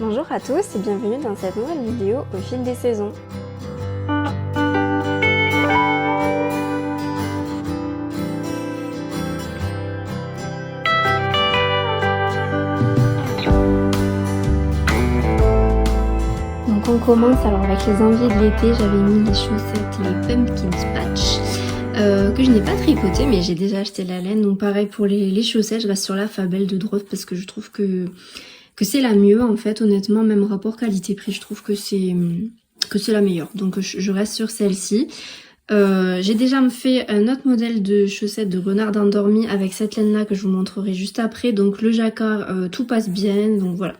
Bonjour à tous et bienvenue dans cette nouvelle vidéo au fil des saisons. Donc on commence alors avec les envies de l'été, j'avais mis les chaussettes, les Pumpkin Patch. Que je n'ai pas tricoté mais j'ai déjà acheté la laine. Donc pareil pour les chaussettes, je reste sur la Fabel de Droft parce que je trouve que c'est la mieux en fait, honnêtement, même rapport qualité-prix, je trouve que c'est la meilleure. Donc je reste sur celle-ci. J'ai déjà fait un autre modèle de chaussettes de renard endormi avec cette laine là que je vous montrerai juste après. Donc le jacquard, tout passe bien, donc voilà,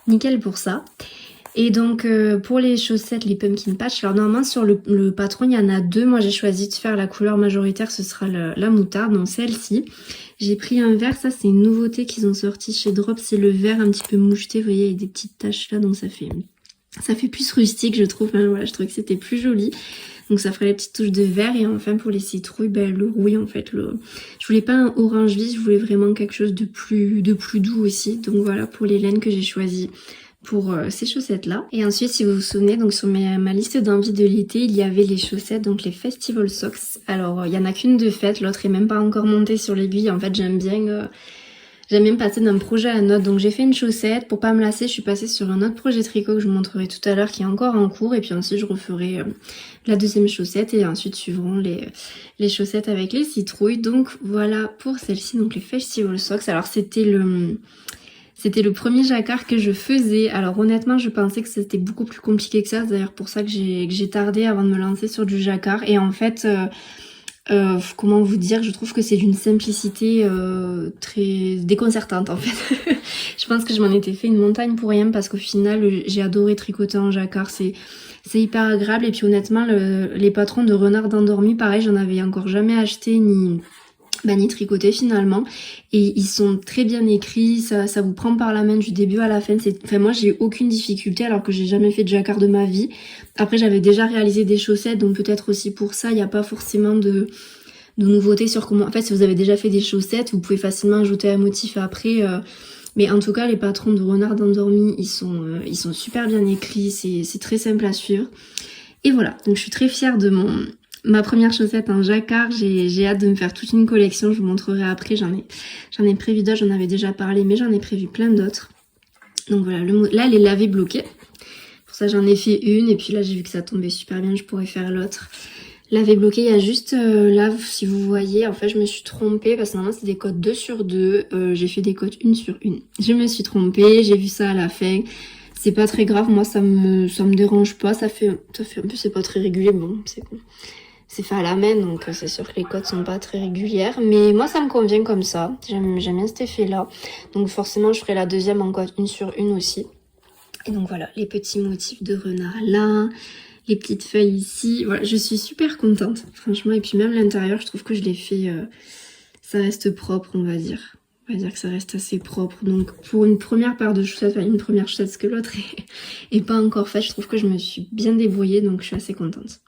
nickel pour ça. Et donc pour les chaussettes, les pumpkin patch, alors normalement sur le patron il y en a deux, moi j'ai choisi de faire la couleur majoritaire, ce sera la moutarde, donc celle-ci. J'ai pris un vert, ça c'est une nouveauté qu'ils ont sorti chez Drop, c'est le vert un petit peu moucheté, vous voyez, avec des petites taches là, donc ça fait plus rustique je trouve, enfin, voilà, je trouvais que c'était plus joli. Donc ça ferait les petites touches de vert. Et enfin pour les citrouilles, le rouille en fait. Je voulais pas un orange vif, je voulais vraiment quelque chose de plus doux aussi. Donc voilà pour les laines que j'ai choisies pour ces chaussettes là. Et ensuite si vous vous souvenez, donc sur ma liste d'envie de l'été, il y avait les chaussettes, donc les Festival Socks. Alors il y en a qu'une de faite, l'autre est même pas encore montée sur l'aiguille. En fait j'aime bien passer d'un projet à un autre, donc j'ai fait une chaussette. Pour pas me lasser, je suis passée sur un autre projet tricot que je vous montrerai tout à l'heure qui est encore en cours. Et puis ensuite je referai la deuxième chaussette et ensuite suivront les chaussettes avec les citrouilles. Donc voilà pour celle-ci, donc les Festival Socks. Alors c'était le premier jacquard que je faisais. Alors honnêtement je pensais que c'était beaucoup plus compliqué que ça. C'est d'ailleurs pour ça que j'ai tardé avant de me lancer sur du jacquard. Et en fait... comment vous dire, je trouve que c'est d'une simplicité très déconcertante en fait. Je pense que je m'en étais fait une montagne pour rien parce qu'au final j'ai adoré tricoter en jacquard, c'est hyper agréable. Et puis honnêtement les patrons de renard endormi, pareil, j'en avais encore jamais acheté ni tricoté finalement, et ils sont très bien écrits, ça vous prend par la main du début à la fin. Enfin moi j'ai eu aucune difficulté alors que j'ai jamais fait de jacquard de ma vie. Après j'avais déjà réalisé des chaussettes, donc peut-être aussi pour ça il n'y a pas forcément de nouveautés sur comment... En fait si vous avez déjà fait des chaussettes, vous pouvez facilement ajouter un motif après. Mais en tout cas les patrons de renard endormi, ils sont super bien écrits, c'est très simple à suivre. Et voilà, donc je suis très fière de ma première chaussette en jacquard. J'ai hâte de me faire toute une collection, je vous montrerai après. J'en ai prévu d'autres, j'en avais déjà parlé, mais j'en ai prévu plein d'autres. Donc voilà, là elle est lavée bloquée. Pour ça j'en ai fait une, et puis là j'ai vu que ça tombait super bien, je pourrais faire l'autre. Lavée bloquée, il y a juste là, si vous voyez, en fait je me suis trompée, parce que normalement c'est des cotes 2 sur 2, j'ai fait des cotes 1 sur 1. Je me suis trompée, j'ai vu ça à la fin. C'est pas très grave, moi ça me dérange pas, ça fait un peu, c'est pas très régulier, bon, c'est fait à la main, donc c'est sûr que les cotes sont pas très régulières, mais moi ça me convient comme ça, j'aime bien cet effet là. Donc forcément je ferai la deuxième en cote 1 sur 1 aussi. Et donc voilà, les petits motifs de renard là, les petites feuilles ici, voilà, je suis super contente franchement. Et puis même l'intérieur, je trouve que je l'ai fait, ça reste propre, on va dire que ça reste assez propre. Donc pour une première paire de chaussettes, enfin une première chaussette parce que l'autre est pas encore faite, je trouve que je me suis bien débrouillée, donc je suis assez contente.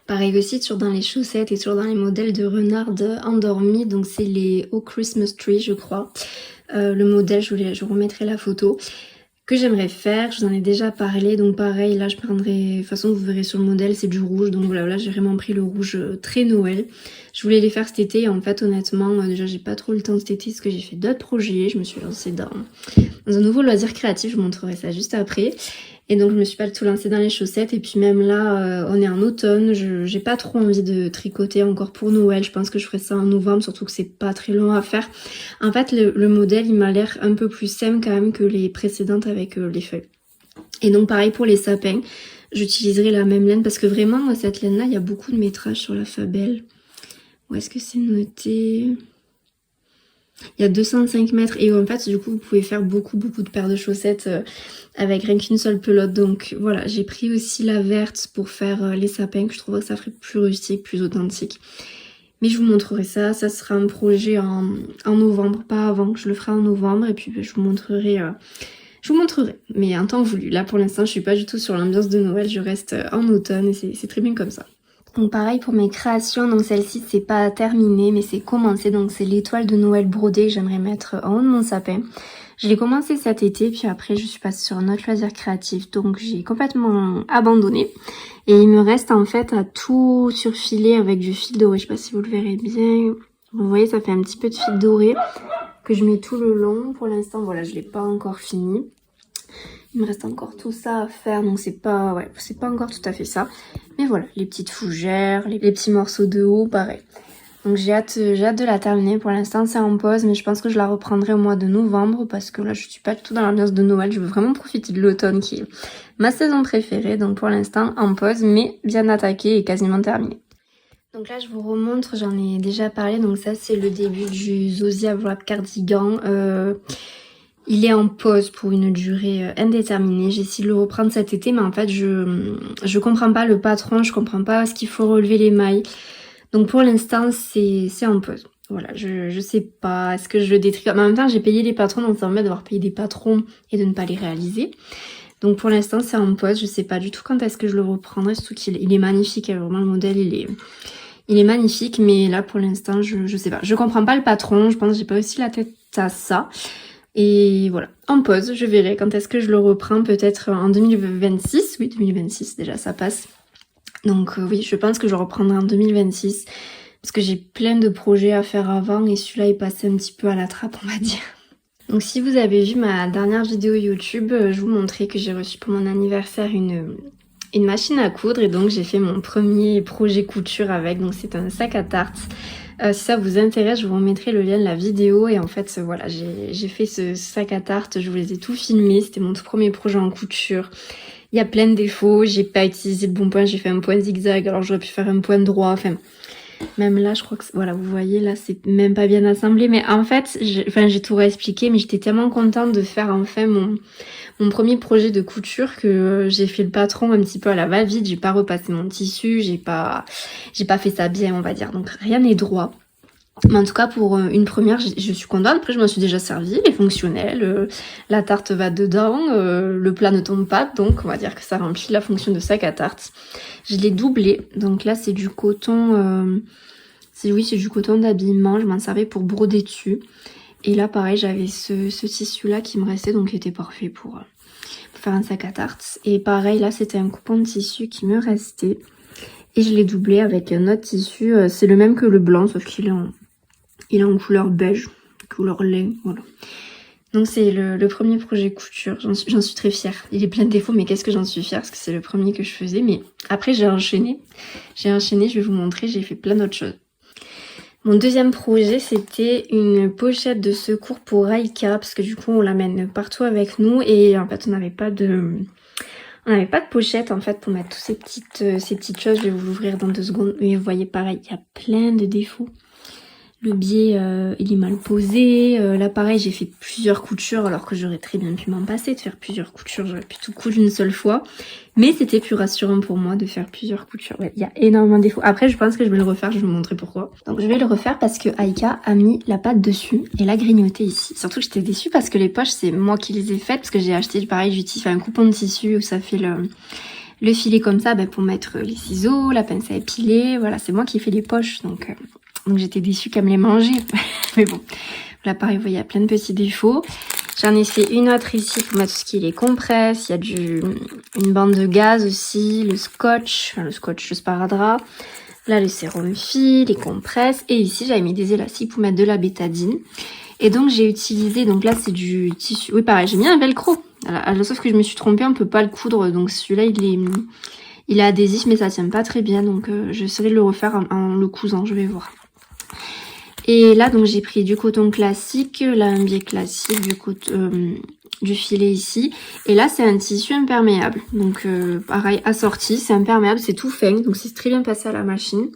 Pareil aussi, toujours dans les chaussettes et toujours dans les modèles de renard endormi, donc c'est les Oh Christmas Tree je crois. Le modèle, je vous remettrai la photo que j'aimerais faire, je vous en ai déjà parlé, donc pareil, là je prendrai, de toute façon vous verrez sur le modèle, c'est du rouge, donc voilà, là j'ai vraiment pris le rouge très Noël. Je voulais les faire cet été, et en fait honnêtement, déjà j'ai pas trop le temps cet été parce que j'ai fait d'autres projets, je me suis lancée dans un nouveau loisir créatif, je vous montrerai ça juste après. Et donc je me suis pas tout lancée dans les chaussettes, et puis même là on est en automne, j'ai pas trop envie de tricoter encore pour Noël. Je pense que je ferai ça en novembre, surtout que c'est pas très long à faire. En fait le modèle il m'a l'air un peu plus simple quand même que les précédentes avec les feuilles. Et donc pareil pour les sapins, j'utiliserai la même laine parce que vraiment moi cette laine là il y a beaucoup de métrage sur la Fabel. Où est-ce que c'est noté ? Il y a 205 mètres, et en fait du coup vous pouvez faire beaucoup de paires de chaussettes avec rien qu'une seule pelote. Donc voilà, j'ai pris aussi la verte pour faire les sapins, que je trouve que ça ferait plus rustique, plus authentique. Mais je vous montrerai ça, ça sera un projet en novembre, pas avant, je le ferai en novembre, et puis je vous montrerai, mais en temps voulu. Là pour l'instant je suis pas du tout sur l'ambiance de Noël, je reste en automne et c'est très bien comme ça. Donc pareil pour mes créations, donc celle-ci c'est pas terminé mais c'est commencé, donc c'est l'étoile de Noël brodée que j'aimerais mettre en haut de mon sapin. Je l'ai commencé cet été, puis après je suis passée sur un autre loisir créatif, donc j'ai complètement abandonné. Et il me reste en fait à tout surfiler avec du fil doré. Je sais pas si vous le verrez bien. Vous voyez, ça fait un petit peu de fil doré que je mets tout le long. Pour l'instant, voilà, je l'ai pas encore fini. Il me reste encore tout ça à faire, donc c'est pas encore tout à fait ça. Mais voilà, les petites fougères, les petits morceaux de haut, pareil. Donc j'ai hâte de la terminer. Pour l'instant, c'est en pause, mais je pense que je la reprendrai au mois de novembre parce que là, je suis pas du tout dans l'ambiance de Noël. Je veux vraiment profiter de l'automne qui est ma saison préférée. Donc pour l'instant, en pause, mais bien attaquée et quasiment terminée. Donc là, je vous remontre, j'en ai déjà parlé. Donc ça, c'est le début du Zosia Wrap Cardigan. Il est en pause pour une durée indéterminée. J'ai essayé de le reprendre cet été, mais en fait, je comprends pas le patron, je comprends pas ce qu'il faut relever les mailles. Donc pour l'instant, c'est en pause. Voilà, je sais pas, est-ce que je le détrie? En même temps, j'ai payé les patrons, donc ça m'embête d'avoir payé des patrons et de ne pas les réaliser. Donc pour l'instant, c'est en pause. Je sais pas du tout quand est-ce que je le reprendrai, surtout qu'il est magnifique. Vraiment, le modèle, il est magnifique, mais là, pour l'instant, je sais pas. Je comprends pas le patron, je pense que j'ai pas aussi la tête à ça. Et voilà, en pause, je verrai quand est-ce que je le reprends, peut-être en 2026. Oui, 2026, déjà, ça passe. Donc oui, je pense que je reprendrai en 2026 parce que j'ai plein de projets à faire avant et celui-là est passé un petit peu à la trappe, on va dire. Donc si vous avez vu ma dernière vidéo YouTube, je vous montrais que j'ai reçu pour mon anniversaire une machine à coudre et donc j'ai fait mon premier projet couture avec, donc c'est un sac à tarte. Si ça vous intéresse, je vous remettrai le lien de la vidéo et en fait voilà, j'ai fait ce sac à tarte, je vous les ai tout filmés, c'était mon tout premier projet en couture. Il y a plein de défauts, j'ai pas utilisé le bon point, j'ai fait un point zigzag alors j'aurais pu faire un point droit, enfin même là je crois que voilà, vous voyez là c'est même pas bien assemblé, mais en fait j'ai tout réexpliqué, mais j'étais tellement contente de faire enfin mon premier projet de couture que j'ai fait le patron un petit peu à la va-vite, j'ai pas repassé mon tissu, j'ai pas fait ça bien on va dire, donc rien n'est droit. Mais en tout cas, pour une première, je suis contente. Après, je m'en suis déjà servie, elle est fonctionnelle, la tarte va dedans, le plat ne tombe pas, donc on va dire que ça remplit la fonction de sac à tarte. Je l'ai doublé, donc là c'est du coton, c'est du coton d'habillement, je m'en servais pour broder dessus. Et là pareil, j'avais ce tissu-là qui me restait, donc qui était parfait pour faire un sac à tarte. Et pareil, là c'était un coupon de tissu qui me restait. Et je l'ai doublé avec un autre tissu, c'est le même que le blanc, sauf qu'il est en couleur beige, couleur lait, voilà. Donc c'est le premier projet couture, j'en suis très fière. Il est plein de défauts, mais qu'est-ce que j'en suis fière, parce que c'est le premier que je faisais. Mais après j'ai enchaîné, je vais vous montrer, j'ai fait plein d'autres choses. Mon deuxième projet, c'était une pochette de secours pour Aïka, parce que du coup on l'amène partout avec nous, et en fait on n'avait pas de pochette en fait pour mettre toutes ces petites choses. Je vais vous l'ouvrir dans 2 secondes. Mais vous voyez pareil, il y a plein de défauts. Le biais il est mal posé. Là pareil, j'ai fait plusieurs coutures alors que j'aurais très bien pu m'en passer de faire plusieurs coutures. J'aurais pu tout coudre une seule fois. Mais c'était plus rassurant pour moi de faire plusieurs coutures. Ouais, il y a énormément de défauts. Après je pense que je vais le refaire, je vais vous montrer pourquoi. Donc je vais le refaire parce que Aïka a mis la pâte dessus et l'a grignoté ici. Surtout que j'étais déçue parce que les poches c'est moi qui les ai faites parce que j'ai acheté pareil du tissu, un coupon de tissu où ça fait le filet comme ça pour mettre les ciseaux, la pince à épiler. Voilà, c'est moi qui ai fait les poches donc j'étais déçue qu'elle me les mangeait. Mais bon, là pareil, vous voyez, il y a plein de petits défauts. J'en ai fait une autre ici pour mettre tout ce qui est les compresses. Il y a une bande de gaz aussi, le scotch, le sparadrap. Là, le sérum fille, les compresses. Et ici, j'avais mis des élastiques pour mettre de la bétadine. Et donc, j'ai utilisé, donc là, c'est du tissu. Oui, pareil, j'ai mis un velcro. Alors, sauf que je me suis trompée, on peut pas le coudre. Donc, celui-là, il est adhésif, mais ça tient pas très bien. Donc, j'essaierai de le refaire en le cousant, je vais voir. Et là, donc, j'ai pris du coton classique, là, un biais classique, du filet ici. Et là, c'est un tissu imperméable. Donc, pareil, assorti, c'est imperméable, c'est tout fin. Donc, c'est très bien passé à la machine.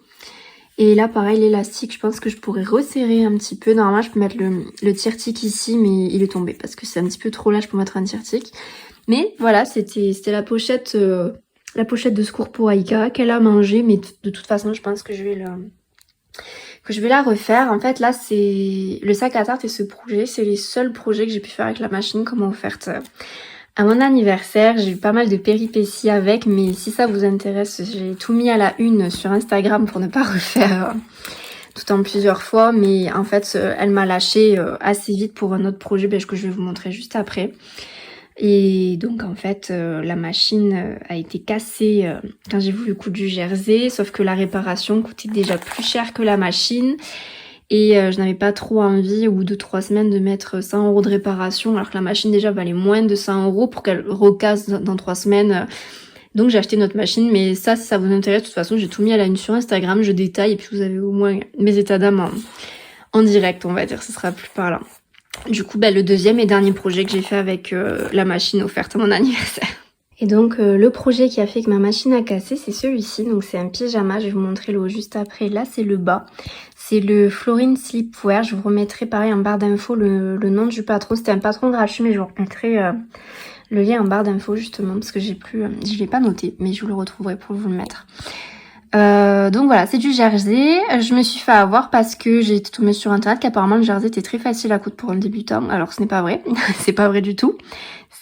Et là, pareil, l'élastique, je pense que je pourrais resserrer un petit peu. Normalement, je peux mettre le tire-tic ici, mais il est tombé parce que c'est un petit peu trop large pour mettre un tire-tic. Mais voilà, c'était la pochette de secours pour Aïka qu'elle a mangé. Mais de toute façon, je pense que je vais la refaire. En fait, là, c'est le sac à tarte et ce projet, c'est les seuls projets que j'ai pu faire avec la machine comme offerte à mon anniversaire. J'ai eu pas mal de péripéties avec, mais si ça vous intéresse, j'ai tout mis à la une sur Instagram pour ne pas refaire tout en plusieurs fois, mais en fait elle m'a lâché assez vite pour un autre projet que je vais vous montrer juste après. Et donc en fait la machine a été cassée quand j'ai voulu coudre du jersey, sauf que la réparation coûtait déjà plus cher que la machine. Et je n'avais pas trop envie, au bout de 3 semaines, de mettre 100 € de réparation, alors que la machine déjà valait moins de 100 € pour qu'elle recasse dans 3 semaines. Donc j'ai acheté notre machine, mais ça, si ça vous intéresse, de toute façon, j'ai tout mis à la une sur Instagram, je détaille, et puis vous avez au moins mes états d'âme en direct, on va dire, ce sera plus parlant. Du coup, le deuxième et dernier projet que j'ai fait avec la machine offerte à mon anniversaire. Et donc le projet qui a fait que ma machine a cassé, c'est celui-ci. Donc c'est un pyjama, je vais vous montrer le haut juste après. Là c'est le bas, c'est le Florine Sleepwear. Je vous remettrai pareil en barre d'infos le nom du patron. C'était un patron gratuit, mais je vous remettrai le lien en barre d'infos justement parce que je l'ai pas noté, mais je vous le retrouverai pour vous le mettre. Donc voilà, c'est du jersey. Je me suis fait avoir parce que j'ai été tombée sur internet qu'apparemment le jersey était très facile à coudre pour un débutant. Alors ce n'est pas vrai, c'est pas vrai du tout.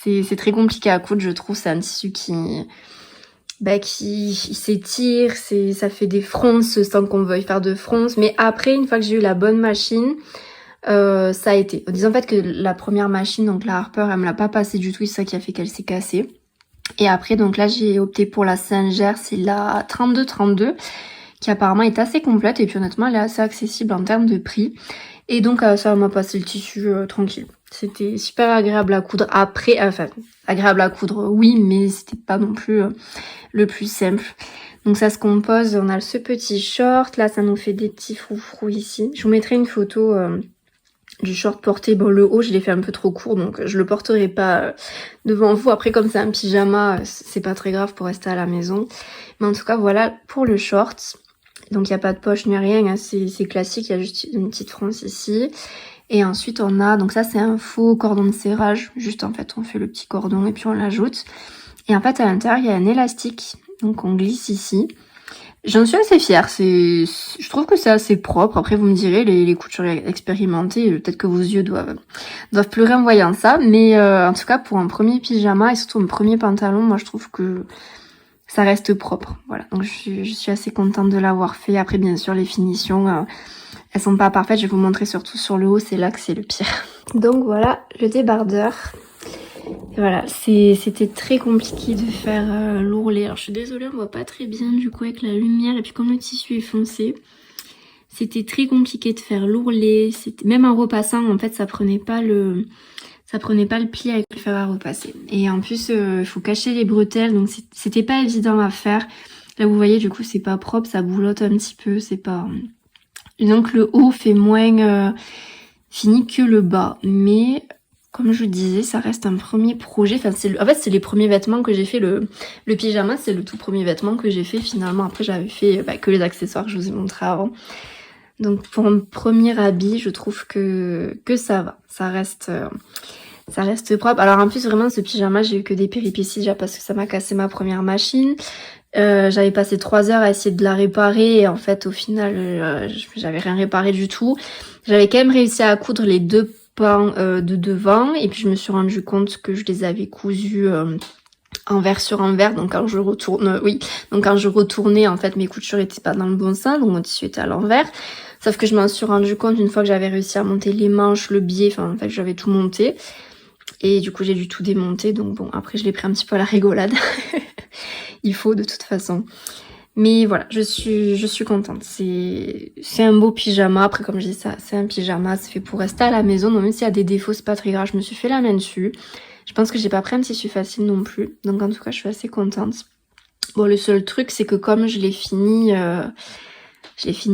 C'est très compliqué à coudre, je trouve. C'est un tissu qui s'étire, ça fait des fronces sans qu'on veuille faire de fronces. Mais après, une fois que j'ai eu la bonne machine, ça a été. Disons en fait que la première machine, donc la Harper, elle me l'a pas passée du tout, c'est ça qui a fait qu'elle s'est cassée. Et après, donc là, j'ai opté pour la Singer, c'est la 3232, qui apparemment est assez complète, et puis honnêtement, elle est assez accessible en termes de prix. Et donc, ça m'a passé le tissu tranquille. C'était super agréable à coudre. Après, agréable à coudre, oui, mais c'était pas non plus le plus simple. Donc ça se compose, on a ce petit short, là, ça nous fait des petits froufrous ici. Je vous mettrai une photo du short porté. Bon, le haut, je l'ai fait un peu trop court, donc je le porterai pas devant vous. Après, comme c'est un pyjama, c'est pas très grave pour rester à la maison. Mais en tout cas, voilà pour le short. Donc, il n'y a pas de poche ni rien, hein, c'est classique, il y a juste une petite fronce ici. Et ensuite, on a, donc ça, c'est un faux cordon de serrage. Juste, en fait, on fait le petit cordon et puis on l'ajoute. Et en fait, à l'intérieur, il y a un élastique. Donc, on glisse ici. J'en suis assez fière, je trouve que c'est assez propre. Après vous me direz, les coutures expérimentées, peut-être que vos yeux doivent pleurer en voyant ça, mais en tout cas pour un premier pyjama et surtout un premier pantalon, moi je trouve que ça reste propre. Voilà, donc je suis assez contente de l'avoir fait. Après bien sûr les finitions, elles sont pas parfaites, je vais vous montrer surtout sur le haut, c'est là que c'est le pire. Donc voilà le débardeur. Voilà, c'était très compliqué de faire l'ourlet. Alors je suis désolée, on voit pas très bien du coup avec la lumière et puis comme le tissu est foncé, c'était très compliqué de faire l'ourlet. Même en repassant, en fait, ça prenait pas le pli avec le fer à repasser. Et en plus, il faut cacher les bretelles, donc c'était pas évident à faire. Là, vous voyez, du coup, c'est pas propre, ça boulotte un petit peu, c'est pas. Donc le haut fait moins fini que le bas, mais comme je vous disais, ça reste un premier projet. Enfin, en fait, c'est les premiers vêtements que j'ai fait. Le pyjama, c'est le tout premier vêtement que j'ai fait. Finalement, après, j'avais fait que les accessoires que je vous ai montré avant. Donc, pour un premier habit, je trouve que ça va. Ça reste propre. Alors, en plus, vraiment, ce pyjama, j'ai eu que des péripéties déjà parce que ça m'a cassé ma première machine. J'avais passé 3 heures à essayer de la réparer et en fait, au final, j'avais rien réparé du tout. J'avais quand même réussi à coudre les 2 pans de devant et puis je me suis rendu compte que je les avais cousus envers sur envers, donc quand je retournais en fait mes coutures étaient pas dans le bon sens, donc mon tissu était à l'envers, sauf que je m'en suis rendu compte une fois que j'avais réussi à monter les manches, le biais, enfin en fait j'avais tout monté et du coup j'ai dû tout démonter, donc bon après je l'ai pris un petit peu à la rigolade. Il faut de toute façon. Mais voilà, je suis contente. C'est un beau pyjama. Après, comme je dis, ça, c'est un pyjama. C'est fait pour rester à la maison. Donc, même s'il y a des défauts, c'est pas très grave. Je me suis fait la main dessus. Je pense que j'ai pas pris un tissu facile non plus. Donc, en tout cas, je suis assez contente. Bon, le seul truc, c'est que comme je l'ai fini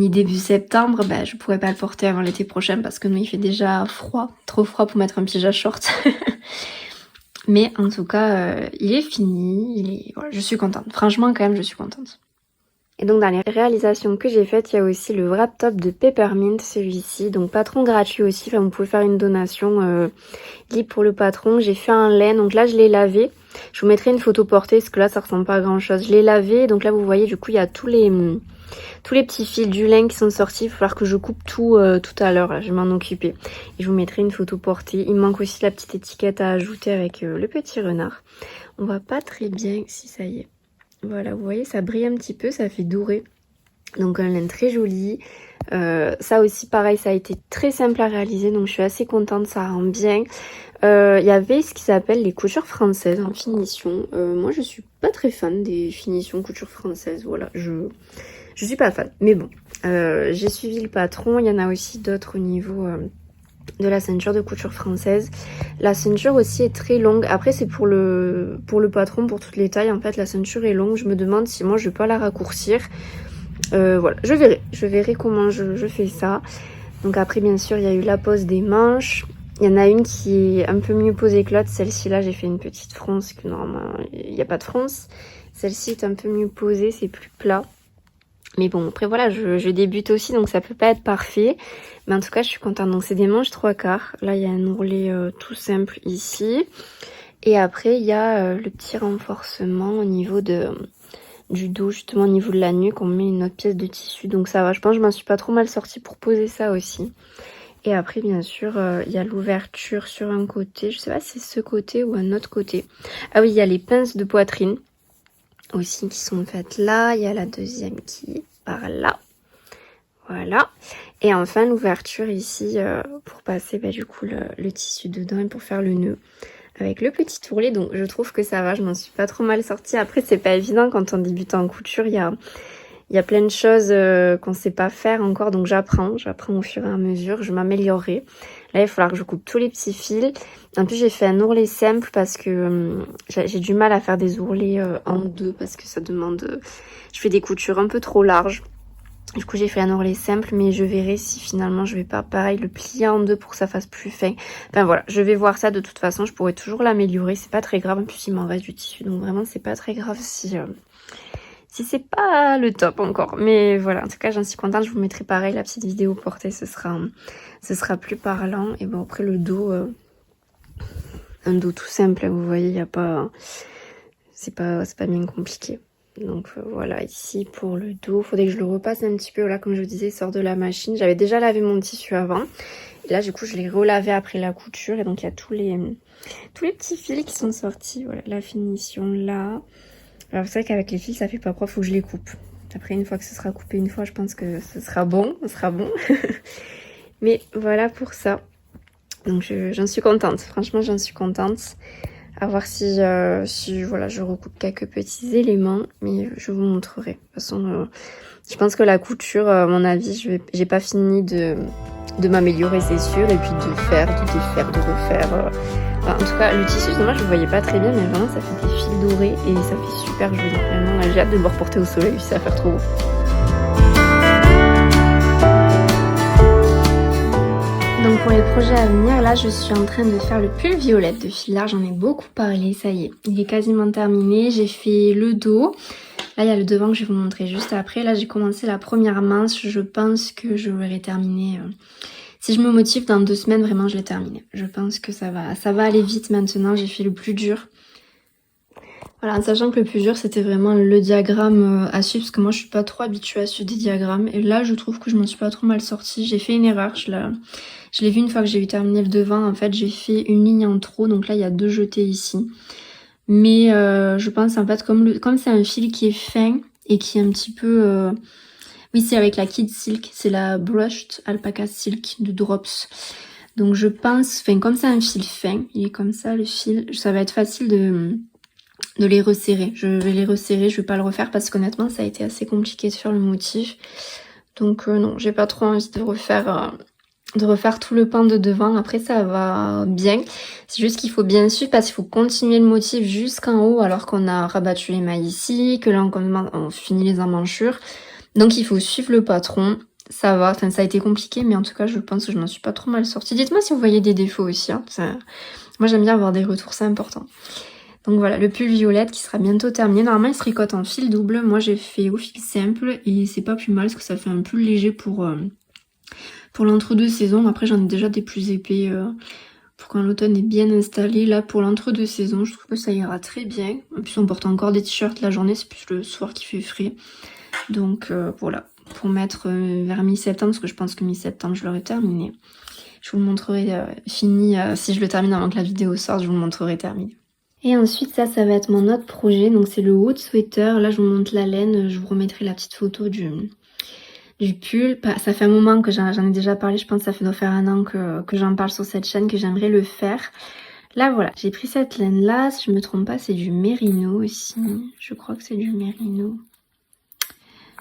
début septembre, je pourrais pas le porter avant l'été prochain parce que nous, il fait déjà froid. Trop froid pour mettre un pyjama short. Mais en tout cas, il est fini. Voilà, je suis contente. Franchement, quand même, je suis contente. Et donc dans les réalisations que j'ai faites, il y a aussi le wrap top de Peppermint, celui-ci. Donc patron gratuit aussi, enfin, vous pouvez faire une donation libre pour le patron. J'ai fait un laine, donc là je l'ai lavé. Je vous mettrai une photo portée parce que là ça ressemble pas à grand chose. Je l'ai lavé, donc là vous voyez du coup il y a tous les petits fils du lin qui sont sortis. Il va falloir que je coupe tout tout à l'heure, je vais m'en occuper. Et je vous mettrai une photo portée. Il me manque aussi la petite étiquette à ajouter avec le petit renard. On voit pas très bien si ça y est. Voilà, vous voyez, ça brille un petit peu, ça fait doré. Donc un lin très joli. Ça aussi pareil, ça a été très simple à réaliser, donc je suis assez contente, ça rend bien. Il y avait ce qui s'appelle les coutures françaises en finition. Moi je suis pas très fan des finitions coutures françaises, voilà, je suis pas fan. Mais bon, j'ai suivi le patron, il y en a aussi d'autres au niveau de la ceinture de couture française. La ceinture aussi est très longue. Après c'est pour le patron, pour toutes les tailles en fait, la ceinture est longue. Je me demande si moi je vais pas la raccourcir. Voilà, je verrai comment je fais ça. Donc après bien sûr il y a eu la pose des manches. Il y en a une qui est un peu mieux posée que l'autre. Celle-ci là j'ai fait une petite fronce, que normalement il n'y a pas de fronce. Celle-ci est un peu mieux posée, c'est plus plat. Mais bon, après voilà, je débute aussi, donc ça peut pas être parfait. Mais en tout cas, je suis contente. Donc c'est des manches 3/4. Là, il y a un ourlet tout simple ici. Et après, il y a le petit renforcement au niveau du dos, justement au niveau de la nuque. On met une autre pièce de tissu. Donc ça va, je pense que je m'en suis pas trop mal sortie pour poser ça aussi. Et après, bien sûr, il y a l'ouverture sur un côté. Je sais pas si c'est ce côté ou un autre côté. Ah oui, il y a les pinces de poitrine aussi qui sont faites là. Il y a la deuxième qui est par là. Voilà. Et enfin l'ouverture ici pour passer du coup le tissu dedans et pour faire le nœud avec le petit ourlet. Donc je trouve que ça va, je m'en suis pas trop mal sortie. Après c'est pas évident quand on débute en couture, il y a plein de choses qu'on sait pas faire encore. Donc j'apprends au fur et à mesure, je m'améliorerai. Là il va falloir que je coupe tous les petits fils. En plus j'ai fait un ourlet simple parce que j'ai du mal à faire des ourlets en deux parce que ça demande... je fais des coutures un peu trop larges. Du coup j'ai fait un ourlet simple, mais je verrai si finalement je vais pas pareil le plier en deux pour que ça fasse plus fin. Enfin voilà, je vais voir ça. De toute façon je pourrais toujours l'améliorer, c'est pas très grave. En plus il m'en reste du tissu, donc vraiment c'est pas très grave si c'est pas le top encore. Mais voilà, en tout cas j'en suis contente. Je vous mettrai pareil la petite vidéo portée, ce sera plus parlant. Et bon après le dos, un dos tout simple, vous voyez, il y a pas... c'est pas bien compliqué. Donc voilà, ici pour le dos, faudrait que je le repasse un petit peu. Là, comme je vous disais, il sort de la machine. J'avais déjà lavé mon tissu avant. Et là, du coup, je l'ai relavé après la couture. Et donc, il y a tous les petits fils qui sont sortis. Voilà, la finition là. Alors, c'est vrai qu'avec les fils, ça fait pas propre. Faut que je les coupe. Après, une fois que ce sera coupé une fois, je pense que ce sera bon. Ce sera bon. Mais voilà pour ça. Donc, j'en suis contente. Franchement, j'en suis contente. À voir si voilà, je recoupe quelques petits éléments, mais je vous montrerai. De toute façon, je pense que la couture, à mon avis, j'ai pas fini de m'améliorer, c'est sûr, et puis de faire, de défaire, de refaire. Enfin, en tout cas, le tissu, moi, je le voyais pas très bien, mais vraiment, ça fait des fils dorés et ça fait super joli. Vraiment, j'ai hâte de le reporter au soleil, ça va faire trop beau. Donc pour les projets à venir, là je suis en train de faire le pull violette de Filard, j'en ai beaucoup parlé, ça y est, il est quasiment terminé. J'ai fait le dos, là il y a le devant que je vais vous montrer juste après. Là j'ai commencé la première manche, je pense que je l'aurai terminé. Si je me motive dans 2 semaines, vraiment je l'ai terminé. Je pense que ça va aller vite maintenant, j'ai fait le plus dur. Voilà, en sachant que le plus dur c'était vraiment le diagramme à suivre, parce que moi je suis pas trop habituée à suivre des diagrammes. Et là je trouve que je m'en suis pas trop mal sortie, j'ai fait une erreur, je l'ai vu une fois que j'ai eu terminé le devant. En fait j'ai fait une ligne en trop, donc là il y a 2 jetés ici. Mais je pense en fait comme c'est un fil qui est fin et qui est un petit peu... Oui, c'est avec la Kid Silk, c'est la Brushed Alpaca Silk de Drops. Donc je pense, enfin comme c'est un fil fin, il est comme ça le fil, ça va être facile de les resserrer. Je vais les resserrer, je vais pas le refaire parce qu'honnêtement ça a été assez compliqué de faire le motif. Donc non, j'ai pas trop envie de refaire tout le pan de devant. Après ça va bien, c'est juste qu'il faut bien suivre parce qu'il faut continuer le motif jusqu'en haut alors qu'on a rabattu les mailles ici, que là on finit les emmanchures. Donc il faut suivre le patron. Ça va, enfin ça a été compliqué, mais en tout cas je pense que je m'en suis pas trop mal sortie. Dites-moi si vous voyez des défauts aussi, hein. Moi j'aime bien avoir des retours, c'est important. Donc voilà, le pull violette qui sera bientôt terminé. Normalement il se tricote en fil double, moi j'ai fait au fil simple et c'est pas plus mal parce que ça fait un pull léger pour l'entre-deux saisons. Après j'en ai déjà des plus épais pour quand l'automne est bien installé. Là pour l'entre-deux saisons, je trouve que ça ira très bien. En plus on porte encore des t-shirts la journée, c'est plus le soir qui fait frais. Donc voilà, pour mettre vers mi-septembre, parce que je pense que mi-septembre je l'aurai terminé. Je vous le montrerai fini, si je le termine avant que la vidéo sorte, je vous le montrerai terminé. Et ensuite ça va être mon autre projet, donc c'est le haut sweater. Là je vous montre la laine, je vous remettrai la petite photo du du pull. Ça fait un moment que j'en ai déjà parlé, je pense que ça doit faire 1 an que j'en parle sur cette chaîne, que j'aimerais le faire. Là voilà, j'ai pris cette laine là, si je me trompe pas c'est du mérino aussi, je crois que c'est du mérino.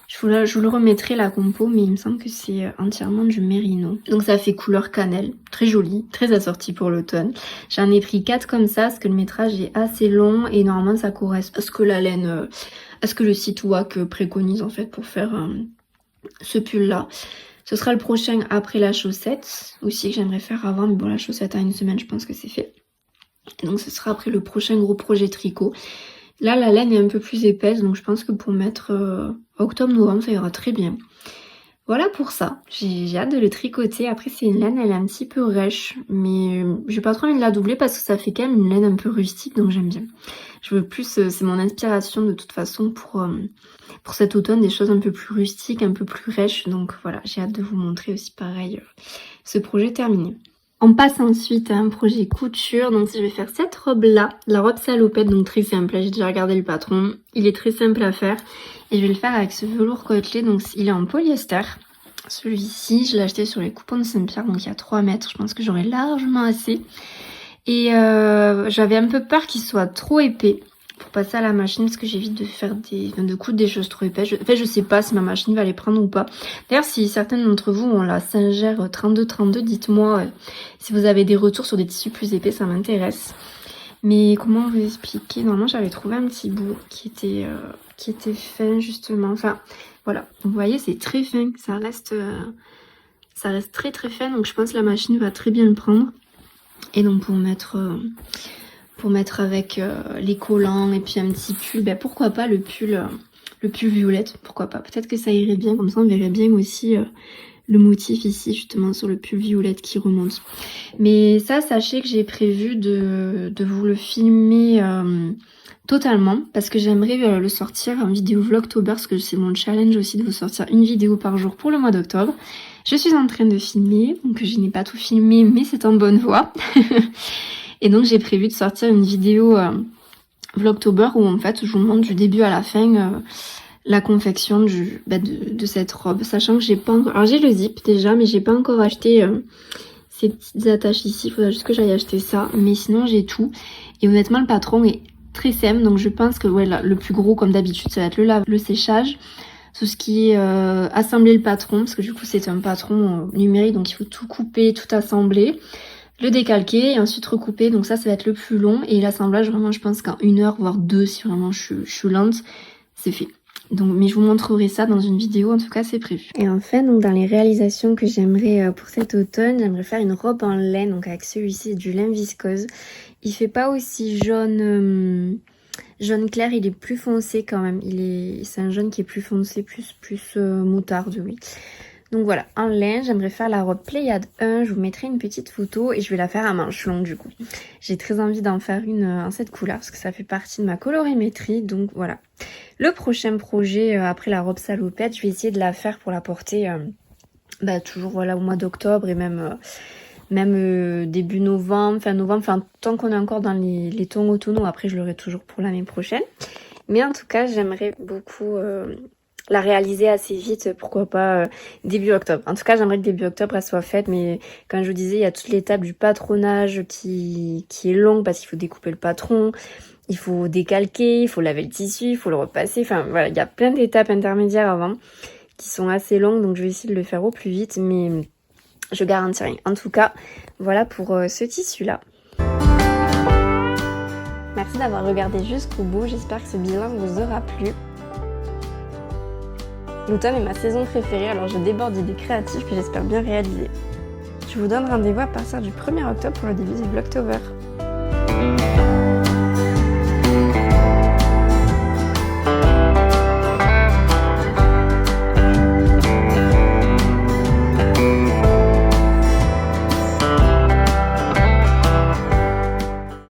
Je vous le remettrai la compo, mais il me semble que c'est entièrement du mérino. Donc ça fait couleur cannelle, très joli, très assorti pour l'automne. J'en ai pris 4 comme ça, parce que le métrage est assez long et normalement ça correspond à ce que la laine, à ce que le site WAC préconise en fait pour faire ce pull là. Ce sera le prochain après la chaussette, aussi que j'aimerais faire avant, mais bon la chaussette à 1 semaine je pense que c'est fait. Et donc ce sera après le prochain gros projet tricot. Là, la laine est un peu plus épaisse, donc je pense que pour mettre octobre-novembre, ça ira très bien. Voilà pour ça. J'ai hâte de le tricoter. Après, c'est une laine, elle est un petit peu rêche, mais j'ai pas trop envie de la doubler parce que ça fait quand même une laine un peu rustique, donc j'aime bien. Je veux plus, c'est mon inspiration de toute façon pour cet automne, des choses un peu plus rustiques, un peu plus rêches. Donc voilà, j'ai hâte de vous montrer aussi pareil ce projet terminé. On passe ensuite à un projet couture, donc je vais faire cette robe là, la robe salopette, donc très simple, j'ai déjà regardé le patron, il est très simple à faire et je vais le faire avec ce velours côtelé, donc il est en polyester. Celui-ci, je l'ai acheté sur les coupons de Saint-Pierre, donc il y a 3 mètres, je pense que j'aurai largement assez. Et j'avais un peu peur qu'il soit trop épais pour passer à la machine parce que j'évite de faire de coudre des choses trop épaisses. En fait, je sais pas si ma machine va les prendre ou pas. D'ailleurs, si certaines d'entre vous ont la Singer 3232, dites-moi si vous avez des retours sur des tissus plus épais, ça m'intéresse. Mais comment vous expliquer? Normalement, j'avais trouvé un petit bout qui était fin justement. Enfin, voilà. Vous voyez, c'est très fin. Ça reste très très fin. Donc, je pense que la machine va très bien le prendre. Et donc, pour mettre avec les collants et puis un petit pull, ben pourquoi pas le pull violette, pourquoi pas. Peut-être que ça irait bien, comme ça on verrait bien aussi le motif ici justement sur le pull violette qui remonte. Mais ça, sachez que j'ai prévu de vous le filmer totalement parce que j'aimerais le sortir en vidéo vlogtober parce que c'est mon challenge aussi de vous sortir une vidéo par jour pour le mois d'octobre. Je suis en train de filmer, donc je n'ai pas tout filmé mais c'est en bonne voie. Et donc j'ai prévu de sortir une vidéo vlogtober où en fait je vous montre du début à la fin la confection de cette robe, sachant que j'ai pas encore... Alors j'ai le zip déjà, mais j'ai pas encore acheté ces petites attaches ici, il faudra juste que j'aille acheter ça, mais sinon j'ai tout. Et honnêtement le patron est très simple, donc je pense que ouais, là, le plus gros comme d'habitude ça va être le séchage. Tout ce qui est assembler le patron, parce que du coup c'est un patron numérique, donc il faut tout couper, tout assembler. Le décalquer et ensuite recouper, donc ça va être le plus long et l'assemblage vraiment je pense qu'en 1 heure voire 2 si vraiment je suis lente, c'est fait. Donc mais je vous montrerai ça dans une vidéo, en tout cas c'est prévu. Et enfin donc dans les réalisations que j'aimerais pour cet automne, j'aimerais faire une robe en laine, donc avec celui-ci du lin viscose. Il fait pas aussi jaune clair, il est plus foncé quand même, c'est un jaune qui est plus foncé, plus moutarde, oui. Donc voilà, en lin, j'aimerais faire la robe Pléiade 1, je vous mettrai une petite photo et je vais la faire à manches longues du coup. J'ai très envie d'en faire une en cette couleur parce que ça fait partie de ma colorimétrie, donc voilà. Le prochain projet après la robe salopette, je vais essayer de la faire pour la porter toujours voilà au mois d'octobre et même début novembre, fin novembre, enfin tant qu'on est encore dans les tons automnaux, après je l'aurai toujours pour l'année prochaine. Mais en tout cas, j'aimerais beaucoup... la réaliser assez vite, pourquoi pas début octobre. En tout cas, j'aimerais que début octobre elle soit faite, mais comme je vous disais, il y a toute l'étape du patronage qui est longue parce qu'il faut découper le patron, il faut décalquer, il faut laver le tissu, il faut le repasser, enfin voilà, il y a plein d'étapes intermédiaires avant qui sont assez longues, donc je vais essayer de le faire au plus vite, mais je garantis rien. En tout cas, voilà pour ce tissu-là. Merci d'avoir regardé jusqu'au bout, j'espère que ce bilan vous aura plu. L'automne est ma saison préférée, alors je déborde d'idées créatives que j'espère bien réaliser. Je vous donne rendez-vous à partir du 1er octobre pour le début du Vlogtober.